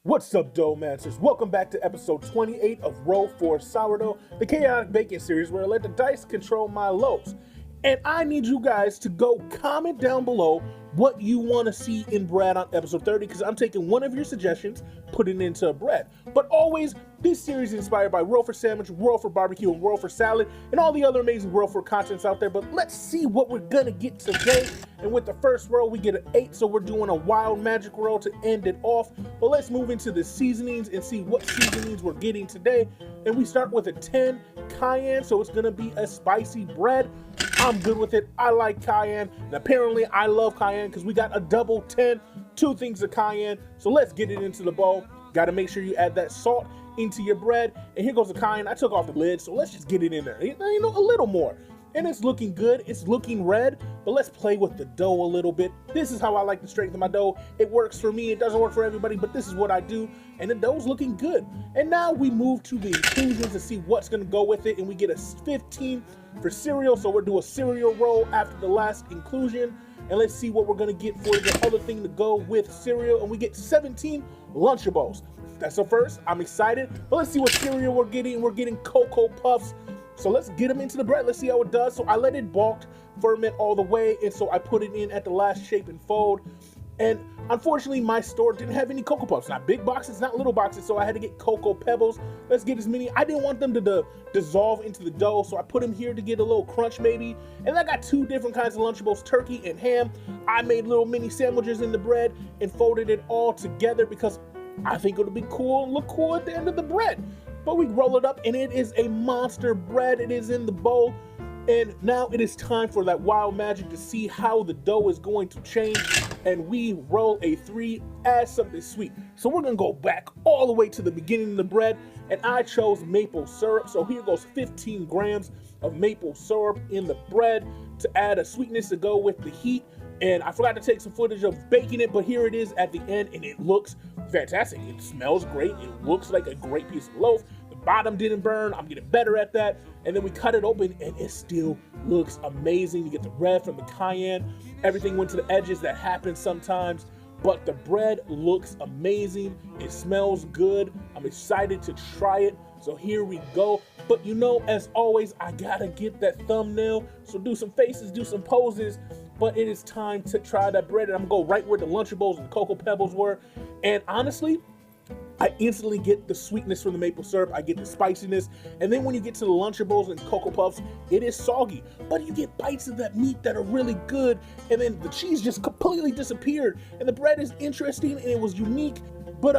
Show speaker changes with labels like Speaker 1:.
Speaker 1: What's up, Dough Masters? Welcome back to episode 28 of Roll for Sourdough, the chaotic baking series where I let the dice control my loaves. And I need you guys to go comment down below what you want to see in bread on episode 30, because I'm taking one of your suggestions, putting it into bread. But always, this series is inspired by Roll for Sandwich, Roll for Barbecue, and Roll for Salad, and all the other amazing Roll for contents out there. But let's see what we're gonna get today. And with the first roll, we get an 8, so we're doing a wild magic roll to end it off. But let's move into the seasonings and see what seasonings we're getting today. And we start with a 10, cayenne, so it's gonna be a spicy bread. I'm good with it. I like cayenne, and apparently I love cayenne because we got a double 10, 2 things of cayenne. So let's get it into the bowl. Got to make sure you add that salt into your bread. And here goes the cayenne. I took off the lid, so let's just get it in there. You know, a little more. And it's looking good. It's looking red, but let's play with the dough a little bit. This is how I like to strengthen my dough. It works for me. It doesn't work for everybody, but this is what I do. And the dough's looking good. And now we move to the inclusions to see what's going to go with it. And we get a 15 for cereal. So we'll do a cereal roll after the last inclusion. And let's see what we're going to get for the other thing to go with cereal. And we get 17 Lunchables. That's the first. I'm excited. But let's see what cereal we're getting. We're getting Cocoa Puffs. So let's get them into the bread. Let's see how it does. So I let it bulk ferment all the way. And so I put it in at the last shape and fold. And unfortunately, my store didn't have any Cocoa Puffs. Not big boxes, not little boxes. So I had to get Cocoa Pebbles. Let's get as many. I didn't want them to dissolve into the dough. So I put them here to get a little crunch maybe. And I got 2 different kinds of Lunchables, turkey and ham. I made little mini sandwiches in the bread and folded it all together because I think it'll be cool and look cool at the end of the bread. But we roll it up and it is a monster bread. It is in the bowl. And now it is time for that wild magic to see how the dough is going to change. And we roll a 3, add something sweet. So we're gonna go back all the way to the beginning of the bread. And I chose maple syrup. So here goes 15 grams of maple syrup in the bread to add a sweetness to go with the heat. And I forgot to take some footage of baking it, but here it is at the end, and it looks fantastic. It smells great. It looks like a great piece of loaf. The bottom didn't burn. I'm getting better at that. And then we cut it open, and it still looks amazing. You get the red from the cayenne. Everything went to the edges. That happens sometimes. But the bread looks amazing. It smells good. I'm excited to try it. So here we go. But you know, as always, I gotta get that thumbnail. So do some faces, do some poses. But it is time to try that bread. And I'm gonna go right where the Lunchables and Cocoa Pebbles were. And honestly, I instantly get the sweetness from the maple syrup. I get the spiciness. And then when you get to the Lunchables and Cocoa Puffs, it is soggy. But you get bites of that meat that are really good. And then the cheese just completely disappeared. And the bread is interesting and it was unique. But